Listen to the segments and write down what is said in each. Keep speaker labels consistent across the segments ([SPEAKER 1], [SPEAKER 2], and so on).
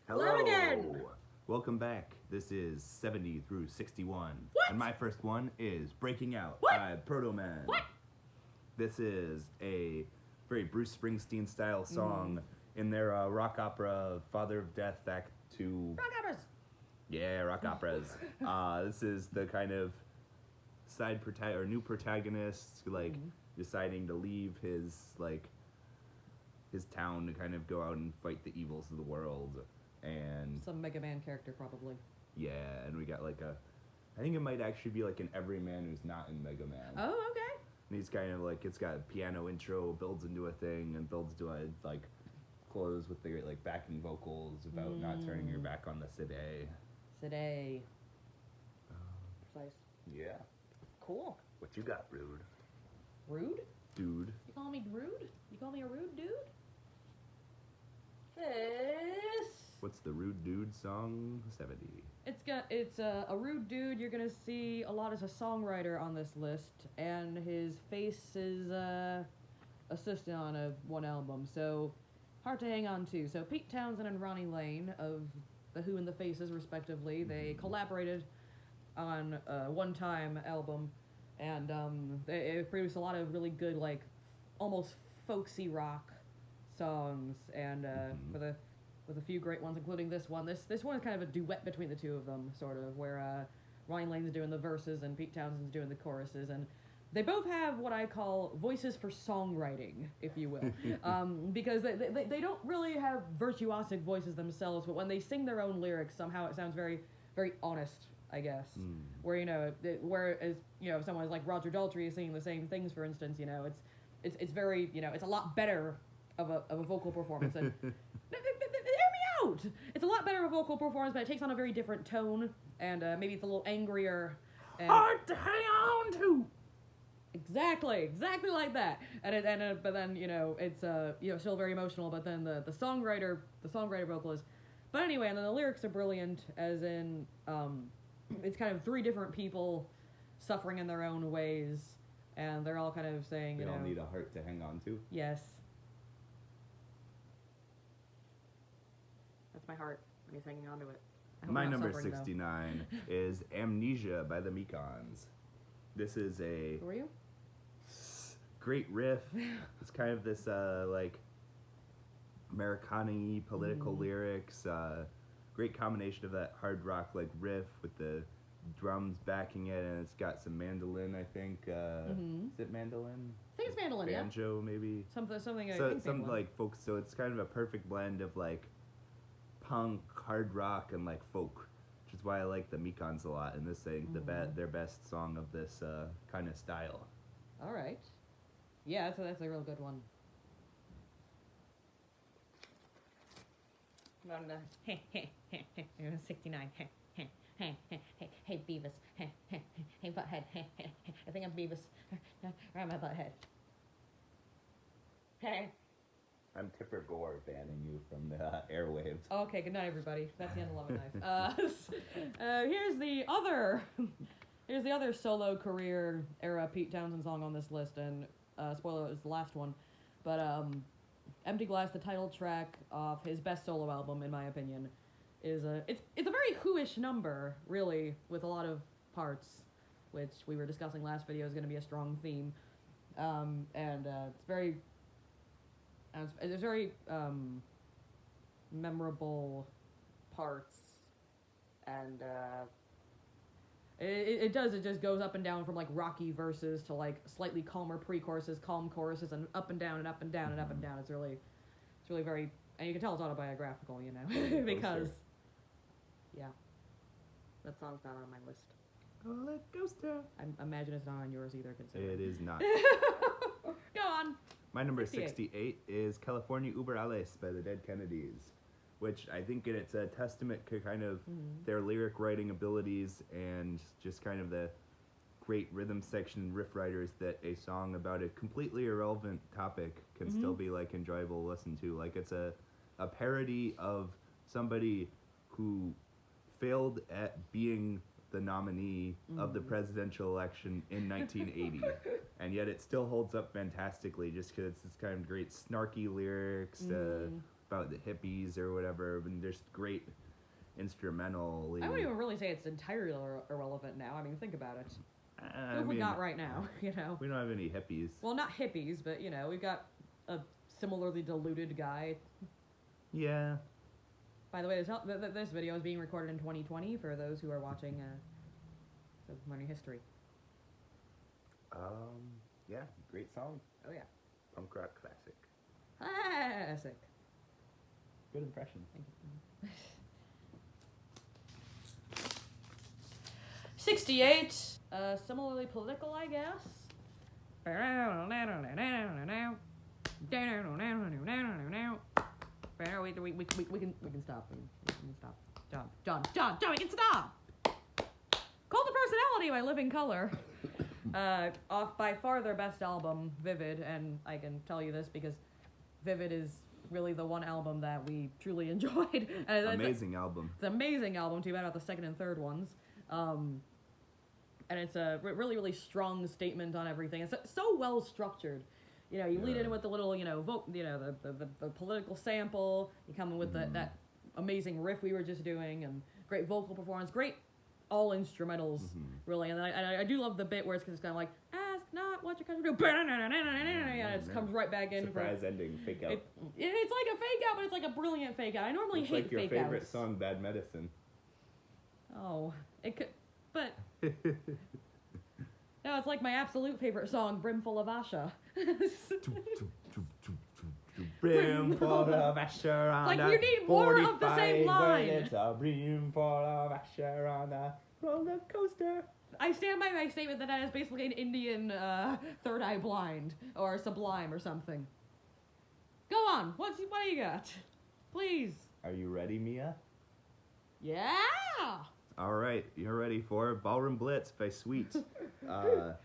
[SPEAKER 1] Hello again!
[SPEAKER 2] Welcome back. This is 70 through 61.
[SPEAKER 1] What?
[SPEAKER 2] And my first one is Breaking Out
[SPEAKER 1] What?
[SPEAKER 2] by Proto Man.
[SPEAKER 1] What?
[SPEAKER 2] This is a very Bruce Springsteen style song in their rock opera Father of Death Act 2.
[SPEAKER 1] Rock operas!
[SPEAKER 2] Yeah, rock operas. This is the kind of new protagonist deciding to leave his town to kind of go out and fight the evils of the world. And
[SPEAKER 1] Some Mega Man character, probably.
[SPEAKER 2] yeah, and we got I think it might actually be like an everyman who's not in Mega Man.
[SPEAKER 1] Oh, okay.
[SPEAKER 2] And he's kind of it's got a piano intro, builds into a thing, and builds to a close with the backing vocals about not turning your back on the city.
[SPEAKER 1] Today. Precise.
[SPEAKER 2] Yeah.
[SPEAKER 1] Cool.
[SPEAKER 2] What you got, Rude?
[SPEAKER 1] Rude?
[SPEAKER 2] Dude.
[SPEAKER 1] You call me rude? You call me a rude dude? This.
[SPEAKER 2] What's the Rude Dude song? 70.
[SPEAKER 1] It's a rude dude. You're gonna see a lot as a songwriter on this list, and his face is assisted on one album, so hard to hang on to. So Pete Townsend and Ronnie Lane of The Who and the Faces, respectively, they collaborated on a one-time album, and they produced a lot of really good, almost folksy rock songs, and with a few great ones, including this one. This one is kind of a duet between the two of them, sort of, where Ronnie Lane's doing the verses and Pete Townsend's doing the choruses, and they both have what I call voices for songwriting, if you will, because they don't really have virtuosic voices themselves, but when they sing their own lyrics, somehow it sounds very, very honest, I guess. Where whereas if someone like Roger Daltrey is singing the same things, for instance, it's very it's a lot better of a vocal performance. And hear me out. It's a lot better of a vocal performance, but it takes on a very different tone, and maybe it's a little angrier. And
[SPEAKER 2] Hard to hang on to.
[SPEAKER 1] Exactly like that. But then it's still very emotional. But then the songwriter vocalist. But anyway, and then the lyrics are brilliant, as in it's kind of three different people suffering in their own ways, and they're all kind of saying
[SPEAKER 2] They all need a heart to hang on to.
[SPEAKER 1] Yes. That's my heart, and he's hanging on to it.
[SPEAKER 2] My number 69 is Amnesia by the Mekons. This is a
[SPEAKER 1] Who are you?
[SPEAKER 2] great riff. It's kind of this Americana-y political lyrics. Great combination of that hard rock riff with the drums backing it, and it's got some mandolin. I think. Is it mandolin?
[SPEAKER 1] I think it's mandolin.
[SPEAKER 2] Banjo, maybe.
[SPEAKER 1] Something.
[SPEAKER 2] So some folk. So it's kind of a perfect blend of punk, hard rock, and folk, which is why I like the Mekons a lot. And this thing, their best song of this kind of style.
[SPEAKER 1] All right. Yeah, that's a real good one. Hey, 69. Hey, Beavis. Hey, Butthead. I think I'm Beavis. Around my butthead. Hey.
[SPEAKER 2] I'm Tipper Gore banning you from the airwaves.
[SPEAKER 1] Okay, good night, everybody. That's the end of Love and Knife. Here's the other solo career era Pete Townsend song on this list, and spoiler, it was the last one. But Empty Glass, the title track of his best solo album, in my opinion, is it's a very Who-ish number, really, with a lot of parts, which we were discussing last video is going to be a strong theme, and it's very memorable parts, and it just goes up and down from rocky verses to slightly calmer pre-choruses, calm choruses, and up and down and up and down and up and down. It's really very, and you can tell it's autobiographical, because that song's not on my list.
[SPEAKER 2] Roller coaster.
[SPEAKER 1] I imagine it's not on yours either, considering.
[SPEAKER 2] It is not.
[SPEAKER 1] Go on.
[SPEAKER 2] My number 68 is California Uber Alles by the Dead Kennedys, which I think it's a testament to kind of their lyric writing abilities and just kind of the great rhythm section and riff writers that a song about a completely irrelevant topic can still be enjoyable to listen to. It's a parody of somebody who failed at being the nominee of the presidential election in 1980, and yet it still holds up fantastically just because it's this kind of great snarky lyrics, about the hippies or whatever, and there's great instrumental.
[SPEAKER 1] I wouldn't even really say it's entirely irrelevant now. I mean, think about it. Who have we
[SPEAKER 2] mean,
[SPEAKER 1] got right now, you know?
[SPEAKER 2] We don't have any hippies.
[SPEAKER 1] Well, not hippies, but, you know, we've got a similarly diluted guy.
[SPEAKER 2] Yeah.
[SPEAKER 1] By the way, this video is being recorded in 2020 for those who are watching learning history.
[SPEAKER 2] Yeah, great song.
[SPEAKER 1] Oh, yeah.
[SPEAKER 2] Punk rock classic.
[SPEAKER 1] Classic.
[SPEAKER 2] Good impression.
[SPEAKER 1] Thank you. 68. Similarly political, I guess. We can stop. We can stop. John, we can stop. Cult of Personality by Living Colour. Off by far their best album, Vivid, and I can tell you this because Vivid is really the one album that we truly enjoyed. And
[SPEAKER 2] amazing album.
[SPEAKER 1] It's an amazing album, too bad about the second and third ones. And it's a really, really strong statement on everything. It's so well structured. You know, you lead in with the little, you know, the political sample. You come in with that amazing riff we were just doing, and great vocal performance, great all instrumentals, really. And I do love the bit where it's kind of like, ask not what your country do, and it comes right back in.
[SPEAKER 2] Surprise ending, fake out.
[SPEAKER 1] It's like a fake out, but it's like a brilliant fake out. I normally hate
[SPEAKER 2] like your
[SPEAKER 1] fake
[SPEAKER 2] favorite
[SPEAKER 1] outs.
[SPEAKER 2] song, Bad Medicine.
[SPEAKER 1] Oh, it could, but. No, it's like my absolute favorite song, Brimful of Asha.
[SPEAKER 2] Brimful of Asher on
[SPEAKER 1] like
[SPEAKER 2] the
[SPEAKER 1] you need more of the same line.
[SPEAKER 2] It's a brimful of Asher on the roller coaster.
[SPEAKER 1] I stand by my statement that is basically an Indian Third Eye Blind or Sublime or something. Go on, what do you got? Please.
[SPEAKER 2] Are you ready, Mia?
[SPEAKER 1] Yeah!
[SPEAKER 2] All right, you're ready for Ballroom Blitz by Sweet. Number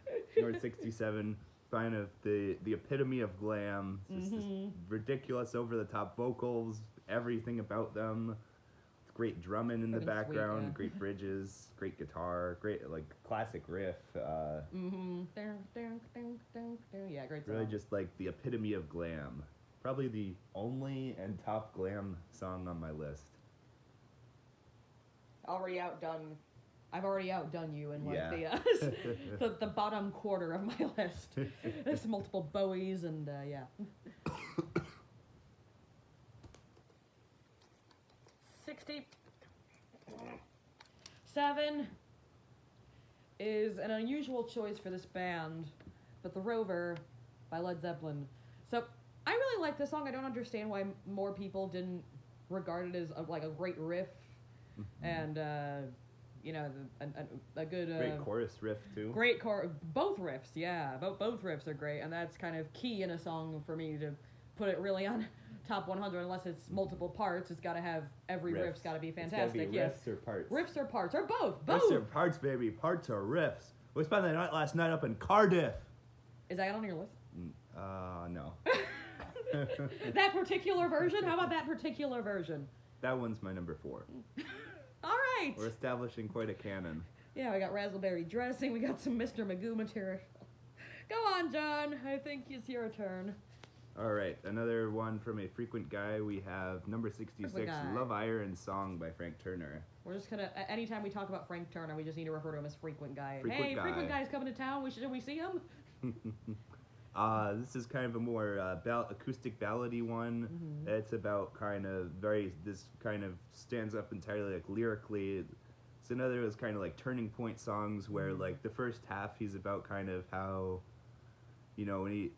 [SPEAKER 2] 67, kind of the epitome of glam. Just this ridiculous, over-the-top vocals, everything about them. Great drumming in the background,
[SPEAKER 1] Sweet, yeah.
[SPEAKER 2] Great bridges, great guitar, great, like, classic riff.
[SPEAKER 1] Yeah, great song.
[SPEAKER 2] Really just, like, the epitome of glam. Probably the only and top glam song on my list.
[SPEAKER 1] I've already outdone you in like the bottom quarter of my list. There's multiple Bowies and yeah. 67 is an unusual choice for this band, but the Rover by Led Zeppelin. So I really like this song. I don't understand why more people didn't regard it as a great riff. And you know, a good
[SPEAKER 2] great chorus riff too.
[SPEAKER 1] Great both riffs, yeah, both riffs are great, and that's kind of key in a song for me to put it really on top 100. Unless it's multiple parts, it's got to have riff's got to be fantastic.
[SPEAKER 2] It's gotta be
[SPEAKER 1] yes,
[SPEAKER 2] riffs or parts.
[SPEAKER 1] Riffs or parts or both.
[SPEAKER 2] Riffs or parts, baby. Parts or riffs. We spent the night last night up in Cardiff.
[SPEAKER 1] Is that on your list?
[SPEAKER 2] No.
[SPEAKER 1] That particular version? How about that particular version?
[SPEAKER 2] That one's my number 4.
[SPEAKER 1] All right.
[SPEAKER 2] We're establishing quite a canon.
[SPEAKER 1] Yeah, we got raspberry dressing. We got some Mr. Magoo material. Go on, John. I think it's your turn.
[SPEAKER 2] All right, another one from a frequent guy. We have number 66, Love Iron Song by Frank Turner.
[SPEAKER 1] We're just gonna, anytime we talk about Frank Turner, we just need to refer to him as Frequent Guy.
[SPEAKER 2] Frequent Guy.
[SPEAKER 1] Frequent Guy's coming to town. Should we see him?
[SPEAKER 2] This is kind of a more acoustic ballady one. It's about this kind of stands up entirely like lyrically. It's another of those kind of like turning point songs where like the first half he's about kind of how, you know, he's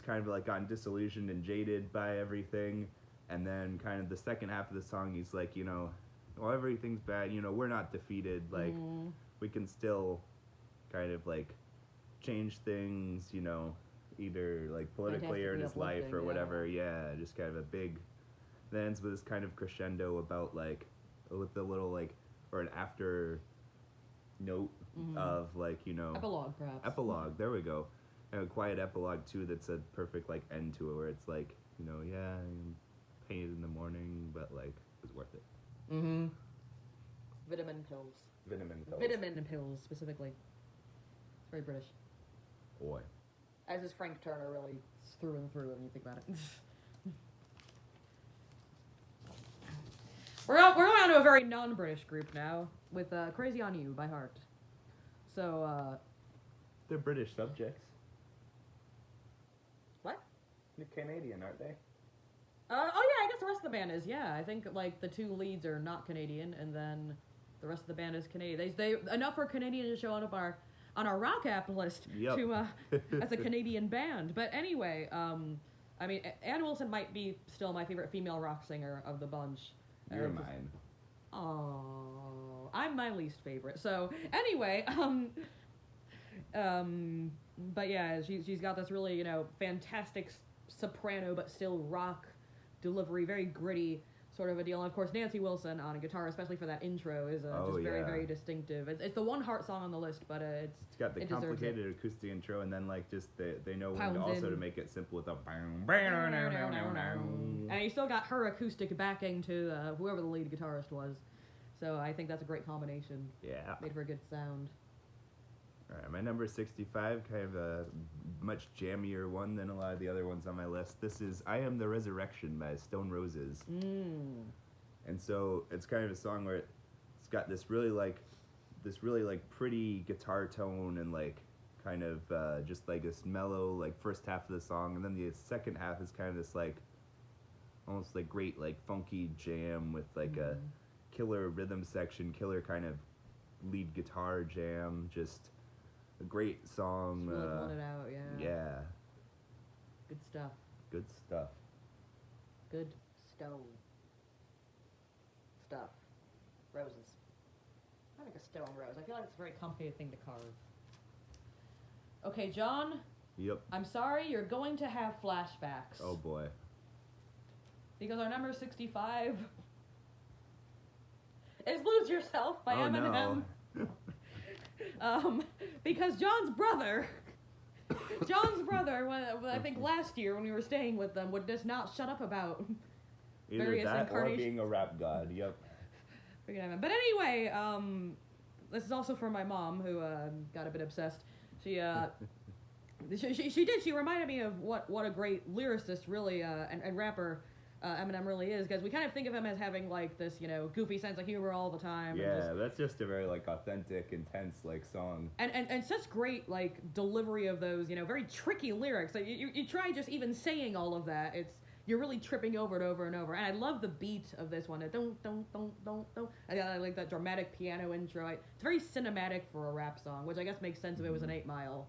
[SPEAKER 2] kind of like gotten disillusioned and jaded by everything, and then kind of the second half of the song he's like, you know, well, everything's bad, you know, we're not defeated, like we can still kind of like change things, you know, either like politically or in his life or whatever. Yeah, just kind of a big, then ends with this kind of crescendo about like with the little like or an after note of like, you know,
[SPEAKER 1] epilogue perhaps.
[SPEAKER 2] Epilogue, there we go. And a quiet epilogue too that's a perfect like end to it where it's like, you know, yeah, I'm painted in the morning, but like it was worth it.
[SPEAKER 1] Vitamin pills.
[SPEAKER 2] Vitamin
[SPEAKER 1] pills specifically. It's very British.
[SPEAKER 2] Boy.
[SPEAKER 1] As is Frank Turner, really through and through when you think about it. We're going on to a very non-British group now with "Crazy on You" by Heart. So
[SPEAKER 2] They're British subjects.
[SPEAKER 1] what?
[SPEAKER 2] They're Canadian, aren't they?
[SPEAKER 1] Oh yeah, I guess the rest of the band is. Yeah, I think like the two leads are not Canadian, and then the rest of the band is Canadian. They enough for Canadian to show up on our rock app list to as a Canadian band. But anyway, I mean, Ann Wilson might be still my favorite female rock singer of the bunch.
[SPEAKER 2] You're mine.
[SPEAKER 1] Oh, I'm my least favorite. So anyway, but yeah, she's got this really fantastic soprano but still rock delivery, very gritty sort of a deal. And of course, Nancy Wilson on a guitar, especially for that intro, is just very, very distinctive. It's the one Heart song on the list, but it's
[SPEAKER 2] got the complicated acoustic intro, and then like just they know when
[SPEAKER 1] Pounds
[SPEAKER 2] also
[SPEAKER 1] in.
[SPEAKER 2] to make it simple with a
[SPEAKER 1] and you still got her acoustic backing to whoever the lead guitarist was. So I think that's a great combination.
[SPEAKER 2] Yeah.
[SPEAKER 1] Made for a good sound.
[SPEAKER 2] All right, my number 65, kind of a much jammier one than a lot of the other ones on my list. This is "I Am the Resurrection" by Stone Roses. And so it's kind of a song where it's got this really pretty guitar tone and like kind of just like this mellow like first half of the song, and then the second half is kind of this like almost like great like funky jam with like a killer rhythm section, killer kind of lead guitar jam, just a great song.
[SPEAKER 1] Just really pulling it out, yeah.
[SPEAKER 2] Yeah.
[SPEAKER 1] Good stuff.
[SPEAKER 2] Good stuff.
[SPEAKER 1] Good stone. Stuff. Roses. I like a stone rose. I feel like it's a very complicated thing to carve. Okay, John.
[SPEAKER 2] Yep.
[SPEAKER 1] I'm sorry, you're going to have flashbacks.
[SPEAKER 2] Oh boy.
[SPEAKER 1] Because our number 65 is "Lose Yourself" by Eminem.
[SPEAKER 2] No.
[SPEAKER 1] Because John's brother, I think last year when we were staying with them, would just not shut up about
[SPEAKER 2] Either
[SPEAKER 1] various
[SPEAKER 2] that or
[SPEAKER 1] incarnations.
[SPEAKER 2] being a rap god. Yep.
[SPEAKER 1] But anyway, this is also for my mom, who got a bit obsessed. She reminded me of what a great lyricist really and rapper Eminem really is, because we kind of think of him as having like this goofy sense of humor all the time.
[SPEAKER 2] Yeah, that's just a very like authentic, intense like song.
[SPEAKER 1] And such great like delivery of those very tricky lyrics. Like you try just even saying all of that, you're really tripping over it over and over. And I love the beat of this one. Don't. I like that dramatic piano intro. It's very cinematic for a rap song, which I guess makes sense if it was an 8 Mile.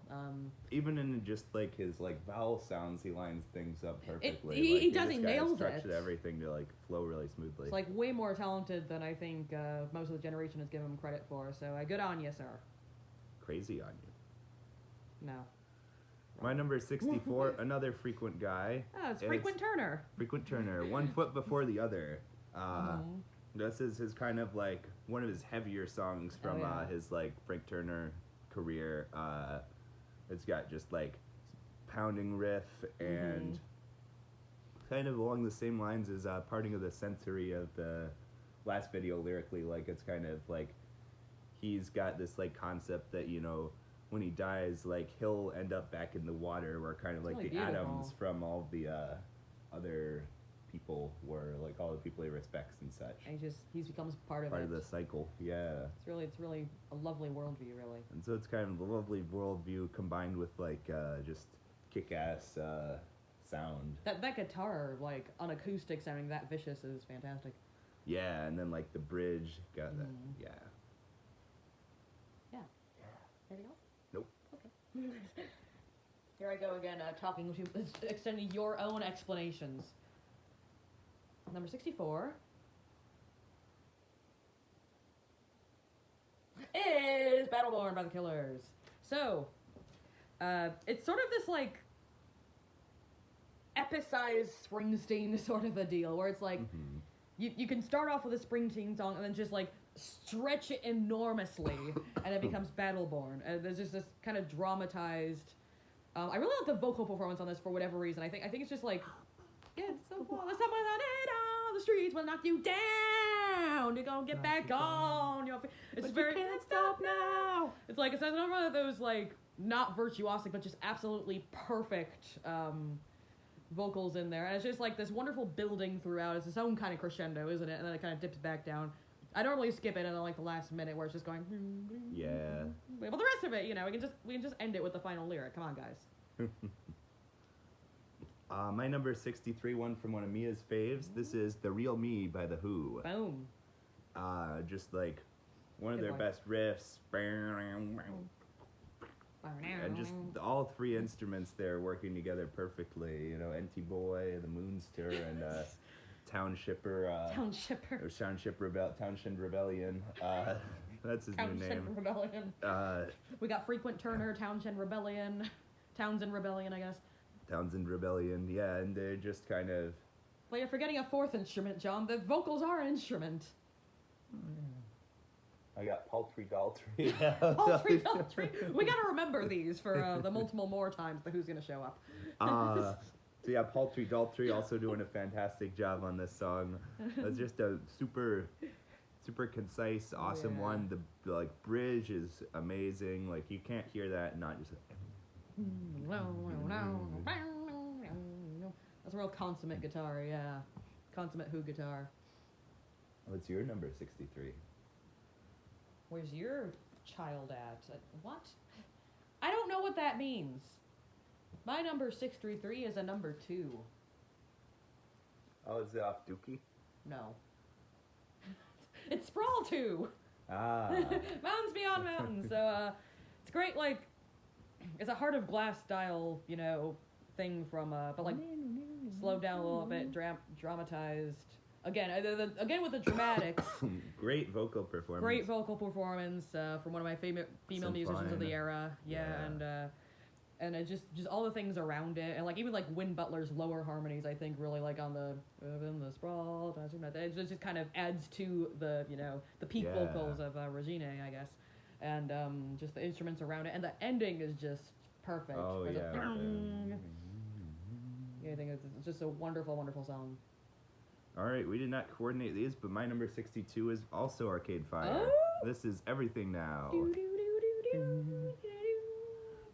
[SPEAKER 2] Even in just like his like vowel sounds, he lines things up perfectly.
[SPEAKER 1] He does. He nails it.
[SPEAKER 2] Structured everything to like flow really smoothly.
[SPEAKER 1] It's like way more talented than I think most of the generation has given him credit for. So good on you, sir.
[SPEAKER 2] Crazy on you.
[SPEAKER 1] No.
[SPEAKER 2] My number 64, another frequent guy.
[SPEAKER 1] Oh, it's Frequent Turner.
[SPEAKER 2] Frequent Turner, one foot before the other. This is his kind of like one of his heavier songs from his like Frank Turner career. It's got just like pounding riff and kind of along the same lines as Parting of the Century of the last video lyrically. Like it's kind of like he's got this like concept that when he dies, like he'll end up back in the water where kind of like
[SPEAKER 1] really
[SPEAKER 2] the
[SPEAKER 1] beautiful.
[SPEAKER 2] atoms from all the other people were, like all the people he respects and such.
[SPEAKER 1] And he becomes part of
[SPEAKER 2] the cycle. Yeah.
[SPEAKER 1] It's really a lovely worldview, really.
[SPEAKER 2] And so it's kind of a lovely worldview combined with like just kick-ass sound.
[SPEAKER 1] That guitar, like on acoustic sounding that vicious, is fantastic.
[SPEAKER 2] Yeah, and then like the bridge got that. Yeah.
[SPEAKER 1] Yeah. Anything else?
[SPEAKER 2] Nope.
[SPEAKER 1] Okay. Here I go again, extending your own explanations. Number 64 is Battleborn by the Killers. So, it's sort of this like epicized Springsteen sort of a deal, where it's like you can start off with a Springsteen song and then just like stretch it enormously, and it becomes Battleborn. There's just this kind of dramatized. I really like the vocal performance on this for whatever reason. I think it's just like, it's so cool. There's someone on the streets will knock you down. You're gonna get back on your feet. It's
[SPEAKER 2] But
[SPEAKER 1] very.
[SPEAKER 2] you can't stop now.
[SPEAKER 1] It's like it's another one of those like not virtuosic but just absolutely perfect vocals in there, and it's just like this wonderful building throughout. It's its own kind of crescendo, isn't it? And then it kind of dips back down. I normally skip it, and then like the last minute where it's just going.
[SPEAKER 2] Yeah.
[SPEAKER 1] But the rest of it, we can just end it with the final lyric. Come on, guys.
[SPEAKER 2] My number 63, one from one of Mia's faves. This is "The Real Me" by The Who.
[SPEAKER 1] Boom.
[SPEAKER 2] Just like one of
[SPEAKER 1] Good
[SPEAKER 2] their
[SPEAKER 1] one.
[SPEAKER 2] best riffs. And just all three instruments there working together perfectly. NT Boy, the Moonster, and Townshipper. Townshend Rebellion. That's his new
[SPEAKER 1] Townshend
[SPEAKER 2] name.
[SPEAKER 1] Rebellion. We got Frequent Turner, Townshend Rebellion, Townsend Rebellion, I guess.
[SPEAKER 2] Townsend Rebellion, yeah, and they're just kind of...
[SPEAKER 1] Well, you're forgetting a fourth instrument, John. The vocals are an instrument.
[SPEAKER 2] I got Paltry Daltry.
[SPEAKER 1] Paltry Daltry. We gotta remember these for the multiple more times the Who's gonna show up.
[SPEAKER 2] So yeah, Paltry Daltry also doing a fantastic job on this song. It's just a super concise, awesome one. The bridge is amazing. Like you can't hear that and not just.
[SPEAKER 1] That's a real consummate guitar, yeah. Consummate Who guitar.
[SPEAKER 2] What's your number 63?
[SPEAKER 1] Where's your child at? What? I don't know what that means. My number 633 is a number 2.
[SPEAKER 2] Oh, is it off Dookie?
[SPEAKER 1] No. It's Sprawl 2. Mountains Beyond Mountains. So, it's great, like, it's a Heart of Glass style, thing from, but like, slowed down a little bit, dramatized. Again, again with the dramatics.
[SPEAKER 2] Great vocal performance.
[SPEAKER 1] Great vocal performance from one of my favorite female musicians of the era. Yeah. And it just all the things around it, and like even like Win Butler's lower harmonies, I think really like on the in the sprawl, it just kind of adds to the the peak vocals of Regine, I guess, and just the instruments around it, and the ending is just perfect.
[SPEAKER 2] Oh yeah.
[SPEAKER 1] I think it's just a wonderful, wonderful song.
[SPEAKER 2] All right, we did not coordinate these, but my number 62 is also Arcade Fire.
[SPEAKER 1] Oh.
[SPEAKER 2] This is Everything Now.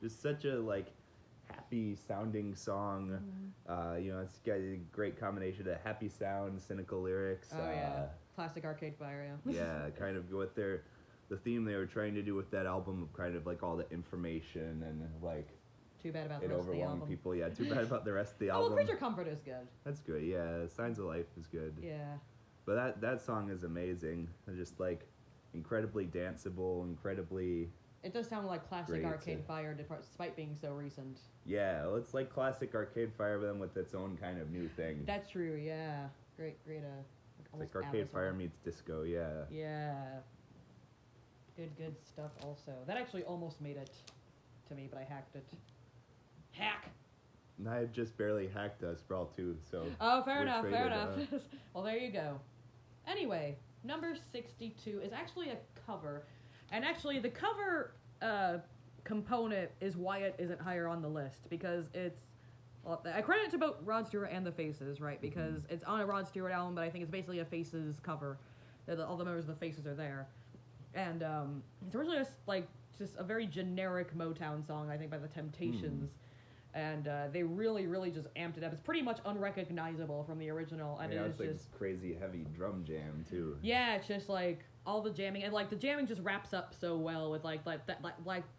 [SPEAKER 2] Just such a happy sounding song. It's got a great combination of happy sound, cynical lyrics.
[SPEAKER 1] Oh yeah, classic Arcade Fire. Yeah.
[SPEAKER 2] Yeah, kind of with the theme they were trying to do with that album of kind of like all the information and
[SPEAKER 1] Too bad about the
[SPEAKER 2] it
[SPEAKER 1] rest of the
[SPEAKER 2] overwhelmed
[SPEAKER 1] album.
[SPEAKER 2] people. Yeah, too bad about the rest of the
[SPEAKER 1] Oh,
[SPEAKER 2] album.
[SPEAKER 1] well, Creature Comfort is good.
[SPEAKER 2] That's good. Yeah, Signs of Life is good.
[SPEAKER 1] Yeah.
[SPEAKER 2] But that song is amazing. It's just incredibly danceable, incredibly.
[SPEAKER 1] It does sound like classic
[SPEAKER 2] Great,
[SPEAKER 1] Arcade Fire, despite being so recent.
[SPEAKER 2] Yeah, well, it's like classic Arcade Fire, but then with its own kind of new thing.
[SPEAKER 1] That's true. Yeah. Great.
[SPEAKER 2] It's like Arcade Fire meets disco. Yeah.
[SPEAKER 1] Yeah. Good stuff. Also, that actually almost made it to me, but I hacked it. Hack.
[SPEAKER 2] I had just barely hacked Sprawl 2, so.
[SPEAKER 1] Oh, fair enough.
[SPEAKER 2] traded,
[SPEAKER 1] Well, there you go. Anyway, number 62 is actually a cover, and actually the cover component is why it isn't higher on the list, because it's. Well, I credit it to both Rod Stewart and the Faces, right? Because it's on a Rod Stewart album, but I think it's basically a Faces cover. All the members of the Faces are there, and it's originally just a very generic Motown song, I think, by the Temptations. And they really, really just amped it up. It's pretty much unrecognizable from the original, and
[SPEAKER 2] It's
[SPEAKER 1] just
[SPEAKER 2] crazy heavy drum jam too.
[SPEAKER 1] Yeah, it's just all the jamming, and the jamming just wraps up so well with that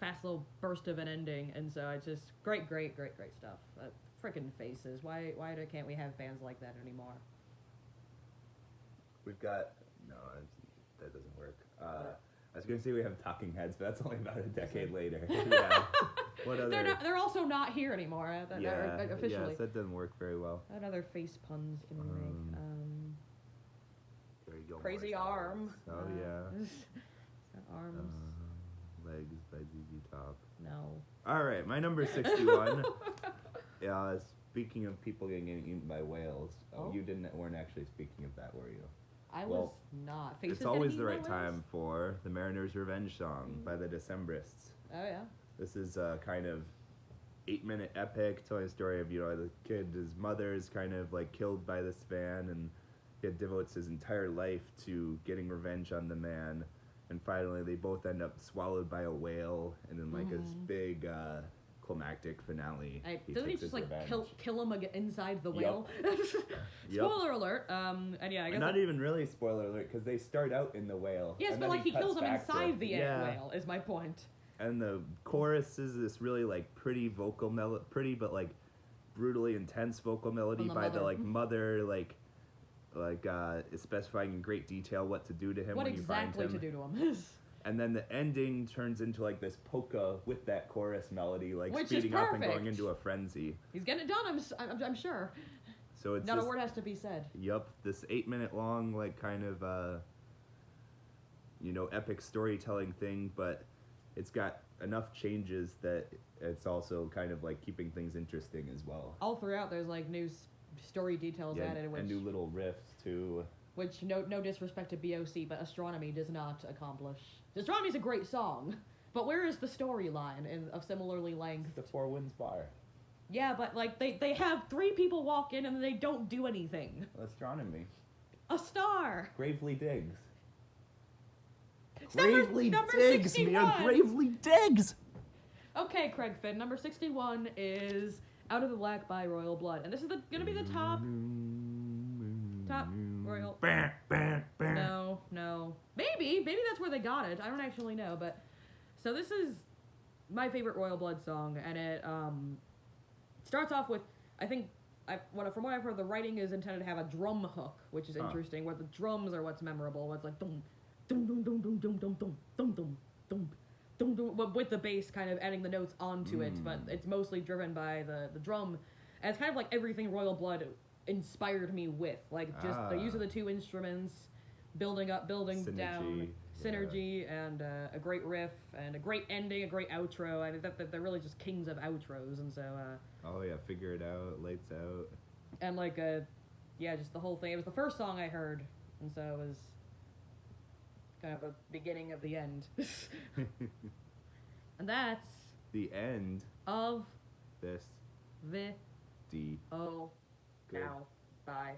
[SPEAKER 1] fast little burst of an ending, and so it's just great stuff. Frickin' Faces. Why can't we have bands like that anymore?
[SPEAKER 2] We've got that doesn't work. I was gonna say we have Talking Heads, but that's only about a decade later. Yeah. What other?
[SPEAKER 1] They're also not here anymore. Officially.
[SPEAKER 2] Yes, that doesn't work very well.
[SPEAKER 1] What other face puns can we make?
[SPEAKER 2] There you go.
[SPEAKER 1] Crazy
[SPEAKER 2] Morris
[SPEAKER 1] Arm.
[SPEAKER 2] Ellis. Oh yeah.
[SPEAKER 1] It's got arms.
[SPEAKER 2] Legs by ZZ Top.
[SPEAKER 1] No.
[SPEAKER 2] All right, my number 61. Speaking of people getting eaten by whales, you weren't actually speaking of that, were you?
[SPEAKER 1] I was not. Faces
[SPEAKER 2] it's always
[SPEAKER 1] getting
[SPEAKER 2] the right
[SPEAKER 1] eaten by whales?
[SPEAKER 2] time for the Mariner's Revenge song by the Decemberists.
[SPEAKER 1] Oh yeah.
[SPEAKER 2] This is a kind of 8-minute epic telling a story of the kid, his mother is kind of killed by this van, and he devotes his entire life to getting revenge on the man, and finally they both end up swallowed by a whale, and then this big climactic finale.
[SPEAKER 1] Doesn't he
[SPEAKER 2] takes
[SPEAKER 1] just
[SPEAKER 2] his
[SPEAKER 1] like
[SPEAKER 2] revenge.
[SPEAKER 1] kill him inside the
[SPEAKER 2] Yup.
[SPEAKER 1] whale?
[SPEAKER 2] Yep.
[SPEAKER 1] Spoiler alert. And yeah, I guess
[SPEAKER 2] Not even really spoiler alert, because they start out in the whale.
[SPEAKER 1] yes,
[SPEAKER 2] and
[SPEAKER 1] but
[SPEAKER 2] then
[SPEAKER 1] like he
[SPEAKER 2] cuts
[SPEAKER 1] kills him
[SPEAKER 2] back to-
[SPEAKER 1] inside the
[SPEAKER 2] yeah.
[SPEAKER 1] whale. Is my point.
[SPEAKER 2] And the chorus is this really like pretty vocal melody, pretty but like brutally intense vocal melody
[SPEAKER 1] From the
[SPEAKER 2] by the
[SPEAKER 1] mother.
[SPEAKER 2] like mother, is specifying in great detail what to do to him
[SPEAKER 1] What
[SPEAKER 2] when you find
[SPEAKER 1] exactly
[SPEAKER 2] him.
[SPEAKER 1] to do to him?
[SPEAKER 2] And then the ending turns into like this polka with that chorus melody, like
[SPEAKER 1] Which is
[SPEAKER 2] speeding up and going
[SPEAKER 1] perfect.
[SPEAKER 2] into a frenzy.
[SPEAKER 1] He's getting it done. I'm sure.
[SPEAKER 2] So it's
[SPEAKER 1] Not
[SPEAKER 2] this,
[SPEAKER 1] a word has to be said.
[SPEAKER 2] Yup, this 8-minute long like kind of epic storytelling thing, but it's got enough changes that it's also kind of like keeping things interesting as well.
[SPEAKER 1] All throughout, there's like new story details added,
[SPEAKER 2] and new little riffs too.
[SPEAKER 1] which no disrespect to BOC, but Astronomy does not accomplish. Astronomy's a great song, but where is the storyline of similarly length?
[SPEAKER 2] The Four Winds Bar.
[SPEAKER 1] Yeah, but like they have 3 people walk in and they don't do anything.
[SPEAKER 2] Astronomy.
[SPEAKER 1] A star.
[SPEAKER 2] Gravely digs.
[SPEAKER 1] It's number
[SPEAKER 2] Mia,
[SPEAKER 1] 61.
[SPEAKER 2] gravely digs.
[SPEAKER 1] Okay, Craig Finn, number 61 is Out of the Black by Royal Blood, and this is gonna be the top Royal. No. Maybe that's where they got it. I don't actually know, but so this is my favorite Royal Blood song, and it starts off with, I think, from what I've heard, the writing is intended to have a drum hook, which is interesting, where the drums are what's memorable. Where it's like dum dum dum dum dum dum dum dum dum dum dum dum dum, but with the bass kind of adding the notes onto it, but it's mostly driven by the drum, and it's kind of like everything Royal Blood inspired me with, like just the use of the 2 instruments, building up, building
[SPEAKER 2] Synergy,
[SPEAKER 1] down, synergy, and a great riff, and a great ending, a great outro. I mean, that they're really just kings of outros, and so.
[SPEAKER 2] Oh yeah, Figure It Out, Lights Out.
[SPEAKER 1] And like just the whole thing. It was the first song I heard, and so it was kind of a beginning of the end. And that's
[SPEAKER 2] The end.
[SPEAKER 1] of
[SPEAKER 2] This.
[SPEAKER 1] the
[SPEAKER 2] D.
[SPEAKER 1] oh
[SPEAKER 2] Good.
[SPEAKER 1] now bye.